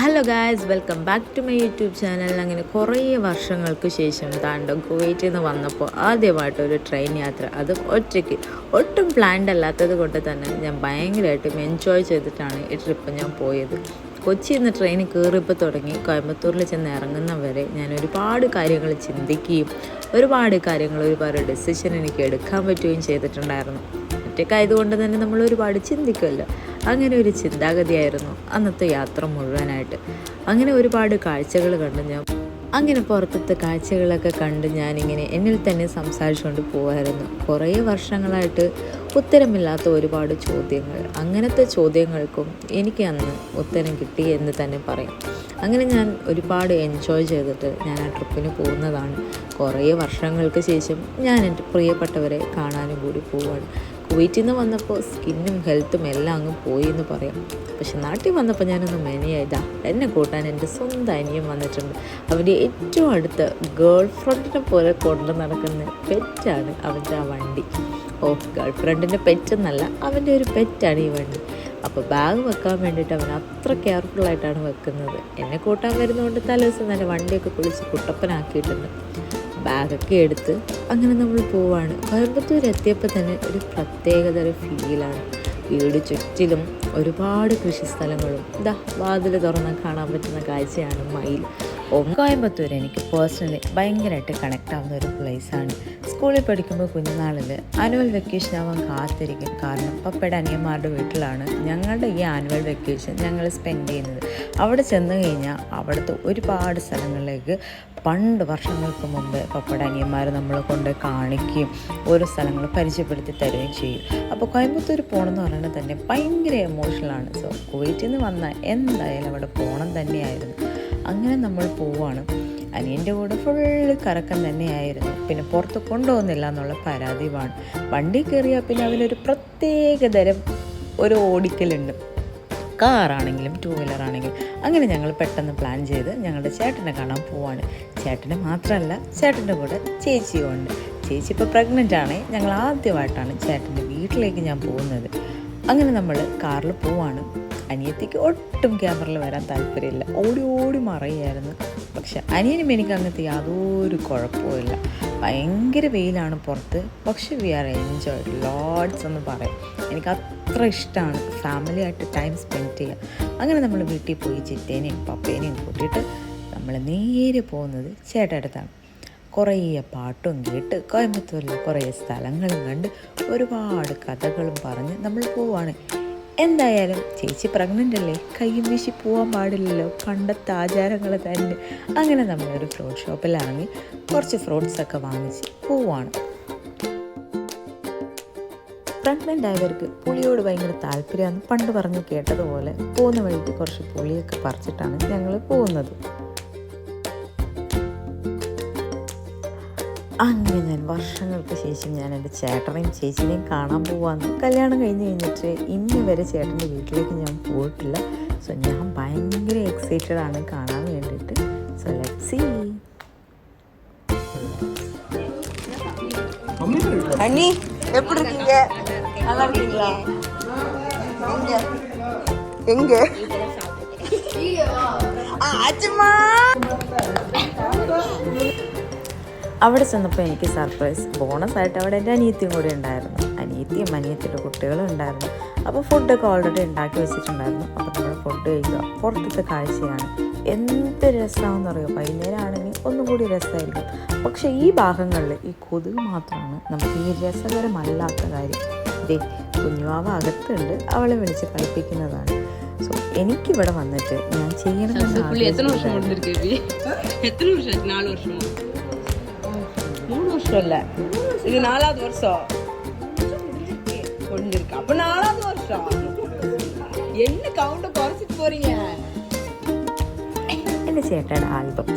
Hello guys, welcome back to my YouTube channel. അങ്ങനെ കുറേ വർഷങ്ങൾക്ക് ശേഷം കുവൈറ്റിൽ നിന്ന് വന്നപ്പോൾ ആദ്യമായിട്ടൊരു ട്രെയിൻ യാത്ര, അതും ഒറ്റയ്ക്ക്, ഒട്ടും പ്ലാൻഡ് അല്ലാത്തത് കൊണ്ട് തന്നെ ഞാൻ ഭയങ്കരമായിട്ടും എൻജോയ് ചെയ്തിട്ടാണ് ഈ ട്രിപ്പ് ഞാൻ പോയത്. കൊച്ചിയിൽ നിന്ന് ട്രെയിനിൽ കയറിയപ്പോൾ തുടങ്ങി കോയമ്പത്തൂരിൽ ചെന്ന് ഇറങ്ങുന്നവരെ ഞാൻ ഒരുപാട് കാര്യങ്ങൾ ചിന്തിക്കുകയും ഒരുപാട് ഡെസിഷൻ എനിക്ക് എടുക്കാൻ പറ്റുകയും ചെയ്തിട്ടുണ്ടായിരുന്നു. ഒറ്റയ്ക്കായതുകൊണ്ട് തന്നെ നമ്മൾ ഒരുപാട് ചിന്തിക്കുമല്ലോ. അങ്ങനെ ഒരു ചിന്താഗതിയായിരുന്നു അന്നത്തെ യാത്ര മുഴുവനായിട്ട്. അങ്ങനെ ഒരുപാട് കാഴ്ചകൾ കണ്ട് അങ്ങനെ പുറത്തത്തെ കാഴ്ചകളൊക്കെ കണ്ട് ഞാനിങ്ങനെ എന്നിൽ തന്നെ സംസാരിച്ചുകൊണ്ട് പോകായിരുന്നു. കുറേ വർഷങ്ങളായിട്ട് ഉത്തരമില്ലാത്ത ഒരുപാട് ചോദ്യങ്ങൾ, അങ്ങനത്തെ ചോദ്യങ്ങൾക്കും എനിക്ക് അന്ന് ഉത്തരം കിട്ടി എന്ന് തന്നെ പറയാം. അങ്ങനെ ഞാൻ ഒരുപാട് എൻജോയ് ചെയ്തിട്ട് ഞാൻ ആ ട്രിപ്പിന് പോകുന്നതാണ്. കുറേ വർഷങ്ങൾക്ക് ശേഷം ഞാൻ എൻ്റെ പ്രിയപ്പെട്ടവരെ കാണാനും കൂടി പോവാണ്. കുവൈറ്റിൽ നിന്ന് വന്നപ്പോൾ സ്കിന്നും ഹെൽത്തും എല്ലാം അങ്ങ് പോയി എന്ന് പറയാം. പക്ഷെ നാട്ടിൽ വന്നപ്പോൾ ഞാനൊന്ന് മെനയായതാ. എന്നെ കൂട്ടാൻ എൻ്റെ സ്വന്തം അനിയൻ വന്നിട്ടുണ്ട്. അവൻ്റെ ഏറ്റവും അടുത്ത ഗേൾ ഫ്രണ്ടിനെ പോലെ കൊണ്ട് നടക്കുന്ന പെറ്റാണ് അവൻ്റെ ആ വണ്ടി. ഗേൾ ഫ്രണ്ടിൻ്റെ പെറ്റെന്നല്ല, അവൻ്റെ ഒരു പെറ്റാണ് ഈ വണ്ടി. അപ്പോൾ ബാഗ് വെക്കാൻ വേണ്ടിയിട്ട് അവൻ അത്ര കെയർഫുള്ളായിട്ടാണ് വെക്കുന്നത്. എന്നെ കൂട്ടാൻ വരുന്നതുകൊണ്ട് തലേദിവസം തന്നെ വണ്ടിയൊക്കെ കുളിച്ച് കുട്ടപ്പനാക്കിയിട്ടുണ്ട്. ബാഗൊക്കെ എടുത്ത് അങ്ങനെ നമ്മൾ പോവാണ്. കോയമ്പത്തൂർ എത്തിയപ്പോൾ തന്നെ ഒരു പ്രത്യേകതര ഫീലാണ്. വീട് ചുറ്റിലും ഒരുപാട് കൃഷിസ്ഥലങ്ങളും വാതിൽ തുറന്നാൽ കാണാൻ പറ്റുന്ന കാഴ്ചയാണ് മയിൽ. കോയമ്പത്തൂർ എനിക്ക് പേഴ്സണലി ഭയങ്കരമായിട്ട് കണക്റ്റ് ആവുന്ന ഒരു പ്ലേസാണ്. സ്കൂളിൽ പഠിക്കുമ്പോൾ കുഞ്ഞുനാളിൽ ആനുവൽ വെക്കേഷൻ ആവാൻ കാത്തിരിക്കും. കാരണം പപ്പയുടെ അനിയന്മാരുടെ വീട്ടിലാണ് ഞങ്ങളുടെ ഈ ആനുവൽ വെക്കേഷൻ ഞങ്ങൾ സ്പെൻഡ് ചെയ്യുന്നത്. അവിടെ ചെന്ന് കഴിഞ്ഞാൽ അവിടുത്തെ ഒരുപാട് സ്ഥലങ്ങളിലേക്ക് പണ്ട് വർഷങ്ങൾക്ക് മുമ്പ് പപ്പയുടെ അനിയന്മാർ നമ്മളെ കൊണ്ട് കാണിക്കുകയും ഓരോ സ്ഥലങ്ങൾ പരിചയപ്പെടുത്തി തരുകയും ചെയ്യും. അപ്പോൾ കോയമ്പത്തൂർ പോകണമെന്ന് പറയുന്നത് തന്നെ ഭയങ്കര എമോഷണലാണ്. സോ കുവൈറ്റിൽ നിന്ന് വന്നാൽ എന്തായാലും അവിടെ പോകണം തന്നെയായിരുന്നു. അങ്ങനെ നമ്മൾ പോവാണ്. അനിയൻ്റെ കൂടെ ഫുള്ള് കറക്കം തന്നെയായിരുന്നു. പിന്നെ പുറത്ത് കൊണ്ടുപോകുന്നില്ല എന്നുള്ള പരാതിയുമാണ്. വണ്ടി കയറിയാൽ പിന്നെ അവനൊരു പ്രത്യേകതരം ഒരു ഓടിക്കലുണ്ട്. കാറാണെങ്കിലും ടൂ വീലറാണെങ്കിലും. അങ്ങനെ ഞങ്ങൾ പെട്ടെന്ന് പ്ലാൻ ചെയ്ത് ഞങ്ങളുടെ ചേട്ടനെ കാണാൻ പോവാണ്. ചേട്ടനെ മാത്രമല്ല, ചേട്ടൻ്റെ കൂടെ ചേച്ചിയുമുണ്ട്. ചേച്ചി ഇപ്പോൾ പ്രഗ്നൻ്റ് ആണ്. ഞങ്ങൾ ആദ്യമായിട്ടാണ് ചേട്ടൻ്റെ വീട്ടിലേക്ക് ഞാൻ പോകുന്നത്. അങ്ങനെ നമ്മൾ കാറിൽ പോവാണ്. അനിയത്തിക്ക് ഒട്ടും ക്യാമറയിൽ വരാൻ താല്പര്യമില്ല, ഓടി ഓടി മറയായിരുന്നു. പക്ഷെ അനിയനും എനിക്ക് അങ്ങനത്തെ യാതൊരു കുഴപ്പമില്ല. ഭയങ്കര വെയിലാണ് പുറത്ത്, പക്ഷെ വി ആർ എൻജോയ് ലോഡ്സ് എന്ന് പറയാം. എനിക്ക് അത്ര ഇഷ്ടമാണ് ഫാമിലിയായിട്ട് ടൈം സ്പെൻഡ് ചെയ്യുക. അങ്ങനെ നമ്മൾ വീട്ടിൽ പോയി ചിറ്റേനെയും പപ്പേനെയും കൂട്ടിയിട്ട് നമ്മൾ നേരെ പോകുന്നത് ചേട്ടൻ്റെ അടുത്താണ്. കുറേ പാട്ടും കേട്ട് കോയമ്പത്തൂരിൽ കുറേ സ്ഥലങ്ങളും കണ്ട് ഒരുപാട് കഥകളും പറഞ്ഞ് നമ്മൾ പോവാണ്. എന്തായാലും ചേച്ചി പ്രഗ്നൻ്റ് അല്ലേ, കയ്യും വീശി പോകാൻ പാടില്ലല്ലോ, പണ്ടത്തെ ആചാരങ്ങൾ തന്നെ. അങ്ങനെ നമ്മളൊരു ഫ്രൂട്ട് ഷോപ്പിലിറങ്ങി കുറച്ച് ഫ്രൂട്ട്സൊക്കെ വാങ്ങിച്ച് പോവാണ്. പ്രഗ്നൻ്റ് ആയവർക്ക് പുളിയോട് ഭയങ്കര താല്പര്യമാണ് പണ്ട് പറഞ്ഞ് കേട്ടതുപോലെ പോകുന്ന വഴിക്ക് കുറച്ച് പുളിയൊക്കെ പറിച്ചിട്ടാണ് ഞങ്ങൾ പോകുന്നത്. അങ്ങനെ ഞാൻ വർഷങ്ങൾക്ക് ശേഷം ഞാൻ എൻ്റെ ചേട്ടനെയും ചേച്ചിനെയും കാണാൻ പോവാന്ന്. കല്യാണം കഴിഞ്ഞിട്ട് ഇന്ന് വരെ ചേട്ടൻ്റെ വീട്ടിലേക്ക് ഞാൻ പോയിട്ടില്ല. സോ ഞാൻ ഭയങ്കര എക്സൈറ്റഡ് ആണ് കാണാൻ വേണ്ടിയിട്ട്. So let's see. அண்ணி எப்படி இருக்கீங்க? நல்லா இருக்கீங்களா? எங்க ஆச்சுமா? അവിടെ ചെന്നപ്പോൾ എനിക്ക് സർപ്രൈസ് ബോണസായിട്ട് അവിടെ എൻ്റെ അനിയത്തിയും കൂടി ഉണ്ടായിരുന്നു. അനിയത്തിയുടെ കുട്ടികളും ഉണ്ടായിരുന്നു. അപ്പോൾ ഫുഡൊക്കെ ഓൾറെഡി ഉണ്ടാക്കി വെച്ചിട്ടുണ്ടായിരുന്നു. അപ്പോൾ നമ്മൾ ഫുഡ് കഴിക്കുക. പുറത്തത്തെ കാഴ്ചയാണ്. എന്ത് രസമാണെന്ന് അറിയുമോ. വൈകുന്നേരം ആണെങ്കിൽ ഒന്നും കൂടി രസമായിരിക്കും. പക്ഷേ ഈ ഭാഗങ്ങളിൽ ഈ കൊതുക് മാത്രമാണ് നമുക്ക് ഈ രസകരമല്ലാത്ത കാര്യം. കുഞ്ഞുവാവ അകത്തുണ്ട്, അവളെ വിളിച്ച് കളിപ്പിക്കുന്നതാണ്. സോ എനിക്കിവിടെ വന്നിട്ട് ഞാൻ ചെയ്യണമെന്ന് இல்ல இது 4வது வருஷம் கொண்டிருக்கு. அப்ப 4வது வருஷம் என்ன கவுண்ட குறைச்சிட்டு போறீங்க? എൻ്റെ ചേട്ടയുടെ ആൽബം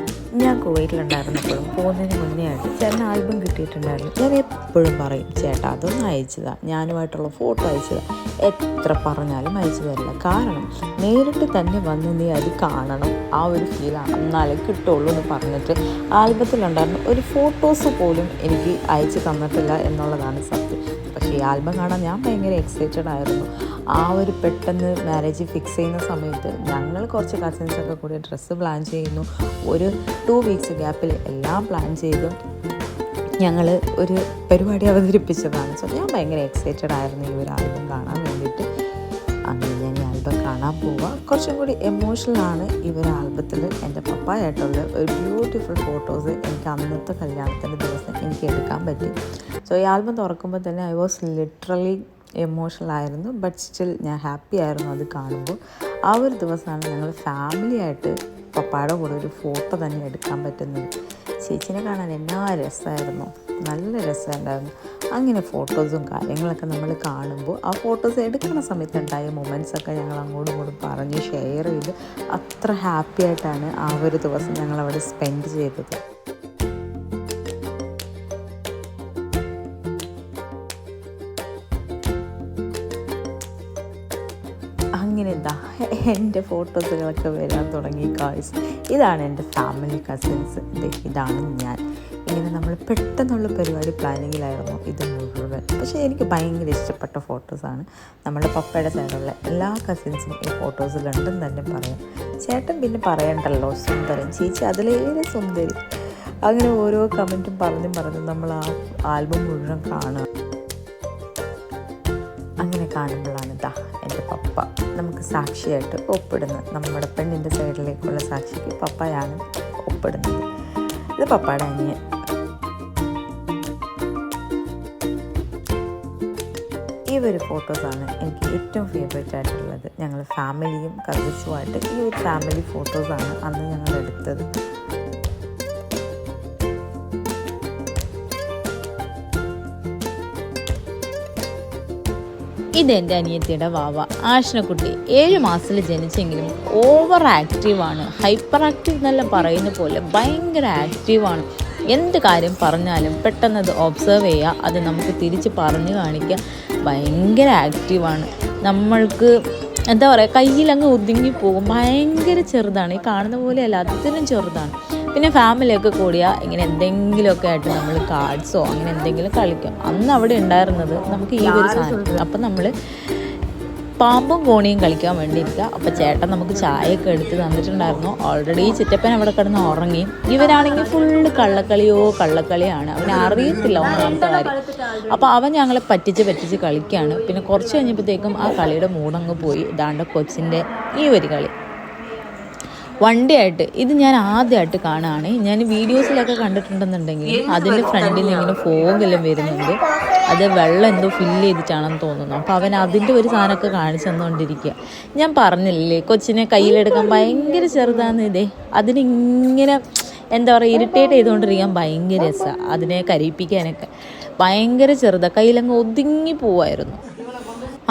ഞാൻ കുവൈറ്റിലുണ്ടായിരുന്നപ്പോഴും പോകുന്നതിന് മുന്നേ ആയിട്ട് ചേട്ടന് ആൽബം കിട്ടിയിട്ടുണ്ടായിരുന്നു. ഞാൻ എപ്പോഴും പറയും, ചേട്ടാ അതൊന്നും അയച്ചതാണ്, ഞാനുമായിട്ടുള്ള ഫോട്ടോ അയച്ചതാണ്. എത്ര പറഞ്ഞാലും അയച്ചു തരില്ല. കാരണം നേരിട്ട് തന്നെ വന്ന് നീ അത് കാണണം, ആ ഒരു ഫീലാണ്, എന്നാലേ കിട്ടുള്ളൂ എന്ന് പറഞ്ഞിട്ട് ആൽബത്തിലുണ്ടായിരുന്ന ഒരു ഫോട്ടോസ് പോലും എനിക്ക് അയച്ചു തന്നിട്ടില്ല എന്നുള്ളതാണ് സത്യം. പക്ഷേ ഈ ആൽബം കാണാൻ ഞാൻ ഭയങ്കര എക്സൈറ്റഡ് ആയിരുന്നു. ആ ഒരു പെട്ടെന്ന് മാരേജ് ഫിക്സ് ചെയ്യുന്ന സമയത്ത് ഞങ്ങൾ കുറച്ച് കസിൻസൊക്കെ കൂടി ഡ്രസ്സ് പ്ലാൻ ചെയ്യുന്നു. ഒരു 2 വീക്സ് ഗ്യാപ്പിൽ എല്ലാം പ്ലാൻ ചെയ്തു ഞങ്ങൾ ഒരു പരിപാടി അവതരിപ്പിച്ചതാണ്. സോ ഞാൻ ഭയങ്കര എക്സൈറ്റഡ് ആയിരുന്നു ഈ ഒരു ആൽബം കാണാൻ വേണ്ടിയിട്ട്. അങ്ങനെ ഞാൻ ഈ ആൽബം കാണാൻ പോവുക. കുറച്ചും കൂടി എമോഷണലാണ് ഈ ഒരു ആൽബത്തിൽ എൻ്റെ പപ്പായായിട്ടുള്ള ഒരു ബ്യൂട്ടിഫുൾ ഫോട്ടോസ് എനിക്ക് അന്നത്തെ കല്യാണത്തിൻ്റെ ദിവസം എനിക്ക് എടുക്കാൻ പറ്റി. സോ ഈ ആൽബം തുറക്കുമ്പോൾ തന്നെ ഐ വാസ് ലിറ്ററലി എമോഷണൽ ആയിരുന്നു. ബട്ട് സ്റ്റിൽ ഞാൻ ഹാപ്പി ആയിരുന്നു അത് കാണുമ്പോൾ. ആ ഒരു ദിവസമാണ് ഞങ്ങൾ ഫാമിലി ആയിട്ട് പപ്പായുടെ കൂടെ ഒരു ഫോട്ടോ തന്നെ എടുക്കാൻ പറ്റുന്നത്. ചേച്ചിനെ കാണാൻ എന്നാ രസമായിരുന്നു, നല്ല രസമുണ്ടായിരുന്നു. അങ്ങനെ ഫോട്ടോസും കാര്യങ്ങളൊക്കെ നമ്മൾ കാണുമ്പോൾ ആ ഫോട്ടോസ് എടുക്കുന്ന സമയത്ത് ഉണ്ടായ മൊമെൻറ്റ്സൊക്കെ ഞങ്ങൾ അങ്ങോട്ടും ഇങ്ങോട്ടും പറഞ്ഞ് ഷെയർ ചെയ്ത് അത്ര ഹാപ്പി ആയിട്ടാണ് ആ ഒരു ദിവസം ഞങ്ങളവിടെ സ്പെൻഡ് ചെയ്തത്. അങ്ങനെ എന്താ എൻ്റെ ഫോട്ടോസുകളൊക്കെ വരാൻ തുടങ്ങി ഗായ്സ്. ഇതാണ് എൻ്റെ ഫാമിലി കസിൻസ്, ഇതാണ് ഞാൻ. ഇങ്ങനെ നമ്മൾ പെട്ടെന്നുള്ള പരിപാടി പ്ലാനിങ്ങിലായിരുന്നു ഇത് മുഴുവൻ. പക്ഷേ എനിക്ക് ഭയങ്കര ഇഷ്ടപ്പെട്ട ഫോട്ടോസാണ്. നമ്മുടെ പപ്പയുടെ സൈഡുള്ള എല്ലാ കസിൻസും ഈ ഫോട്ടോസിലുണ്ടെന്ന് തന്നെ പറയാം. ചേട്ടൻ പിന്നെ പറയണ്ടല്ലോ, സുന്ദരൻ. ചേച്ചി അതിലേറെ സുന്ദരി. അങ്ങനെ ഓരോ കമൻറ്റും പറഞ്ഞ് നമ്മൾ ആ ആൽബം മുഴുവൻ കാണുക. അങ്ങനെ കാണുമ്പോഴാണ് ഇതാ എൻ്റെ പപ്പ നമുക്ക് സാക്ഷിയായിട്ട് ഒപ്പിടുന്നത്. നമ്മുടെ പെണ്ണിൻ്റെ സൈഡിലേക്കുള്ള സാക്ഷിക്ക് പപ്പയാണ് ഒപ്പിടുന്നത്. ഇത് പപ്പയുടെ അനിയൻ. ഈ ഒരു ഫോട്ടോസാണ് എനിക്ക് ഏറ്റവും ഫേവറേറ്റ് ആയിട്ടുള്ളത്. ഞങ്ങൾ ഫാമിലിയും കസിൻസുമായിട്ട് ഈ ഒരു ഫാമിലി ഫോട്ടോസാണ് അന്ന് ഞങ്ങൾ എടുത്തത്. ഇതെൻ്റെ അനിയത്തിയുടെ വാവ ആഷ്നക്കുട്ടി. 7 മാസത്തിൽ ജനിച്ചെങ്കിലും ഓവർ ആക്റ്റീവാണ്. ഹൈപ്പർ ആക്റ്റീവ് എന്നെല്ലാം പറയുന്ന പോലെ ഭയങ്കര ആക്റ്റീവാണ്. എന്ത് കാര്യം പറഞ്ഞാലും പെട്ടെന്ന് അത് ഒബ്സർവ് ചെയ്യുക, അത് നമുക്ക് തിരിച്ച് പറഞ്ഞു കാണിക്കുക. ഭയങ്കര ആക്റ്റീവാണ്. നമ്മൾക്ക് എന്താ പറയുക, കയ്യിലങ്ങ് ഒതുങ്ങിപ്പോകും. ഭയങ്കര ചെറുതാണ്, ഈ കാണുന്ന പോലെയല്ല, അതിലും ചെറുതാണ്. പിന്നെ ഫാമിലിയൊക്കെ കൂടിയാൽ ഇങ്ങനെ എന്തെങ്കിലുമൊക്കെ ആയിട്ട് നമ്മൾ കാർഡ്സോ അങ്ങനെ എന്തെങ്കിലും കളിക്കും. അന്ന് അവിടെ ഉണ്ടായിരുന്നത് നമുക്ക് ഈ ഒരു സാധനം. അപ്പം നമ്മൾ പാമ്പും കോണിയും കളിക്കാൻ വേണ്ടിയിരിക്കുക. അപ്പോൾ ചേട്ടൻ നമുക്ക് ചായയൊക്കെ എടുത്ത് തന്നിട്ടുണ്ടായിരുന്നു. ഓൾറെഡി ചിറ്റപ്പൻ അവിടെ കിടന്ന് ഉറങ്ങി. ഇവരാണെങ്കിൽ ഫുള്ള് കള്ളക്കളിയാണ്. അവന് അറിയത്തില്ല ഒന്നാമത്തെ കാര്യം. അപ്പോൾ അവൻ ഞങ്ങളെ പറ്റിച്ച് കളിക്കുകയാണ്. പിന്നെ കുറച്ച് കഴിഞ്ഞപ്പോഴത്തേക്കും ആ കളിയുടെ മൂടങ്ങ് പോയി. ഇതാണ്ട് കൊച്ചിൻ്റെ ഈ ഒരു കളി വണ്ടിയായിട്ട്. ഇത് ഞാൻ ആദ്യമായിട്ട് കാണുകയാണ്. ഞാൻ വീഡിയോസിലൊക്കെ കണ്ടിട്ടുണ്ടെന്നുണ്ടെങ്കിൽ അതിൻ്റെ ഫ്രണ്ടിൽ നിന്ന് ഇങ്ങനെ ഫോഗെല്ലാം വരുന്നുണ്ട്. അത് വെള്ളം എന്തോ ഫില്ല് ചെയ്തിട്ടാണെന്ന് തോന്നുന്നു. അപ്പോൾ അവൻ അതിൻ്റെ ഒരു സാധനമൊക്കെ കാണിച്ചു തന്നുകൊണ്ടിരിക്കുക. ഞാൻ പറഞ്ഞില്ലേ കൊച്ചിനെ കയ്യിലെടുക്കാൻ ഭയങ്കര ചെറുതാന്ന്. ഇതേ അതിനിങ്ങനെ എന്താ പറയുക, ഇറിറ്റേറ്റ് ചെയ്തുകൊണ്ടിരിക്കാൻ ഭയങ്കര രസമാണ്. അതിനെ കരയിപ്പിക്കാനൊക്കെ ഭയങ്കര ചെറുതാണ്. കയ്യിലങ്ങ് ഒതുങ്ങി പോവായിരുന്നു.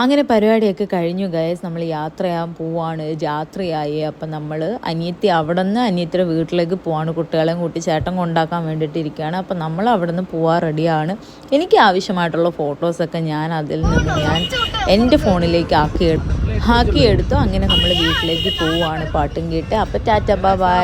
അങ്ങനെ പരിപാടിയൊക്കെ കഴിഞ്ഞു ഗൈസ്. നമ്മൾ യാത്ര ചെയ്യാൻ പോവാണ്. രാത്രിയായി. അപ്പം നമ്മൾ അനിയത്തി അവിടെ നിന്ന് അനിയത്തിയുടെ വീട്ടിലേക്ക് പോവാണ്. കുട്ടികളെയും കൂട്ടി ചേട്ടൻ കൊണ്ടാക്കാൻ വേണ്ടിയിട്ട് ഇരിക്കുകയാണ്. അപ്പം നമ്മൾ അവിടെ നിന്ന് പോവാൻ റെഡിയാണ്. എനിക്ക് ആവശ്യമായിട്ടുള്ള ഫോട്ടോസൊക്കെ ഞാൻ അതിൽ നിന്ന് ഞാൻ എൻ്റെ ഫോണിലേക്ക് ആക്കിയെടുത്തു. അങ്ങനെ നമ്മൾ വീട്ടിലേക്ക് പോവുകയാണ് പാട്ടും കേട്ട്. അപ്പം ടാറ്റ ബൈ.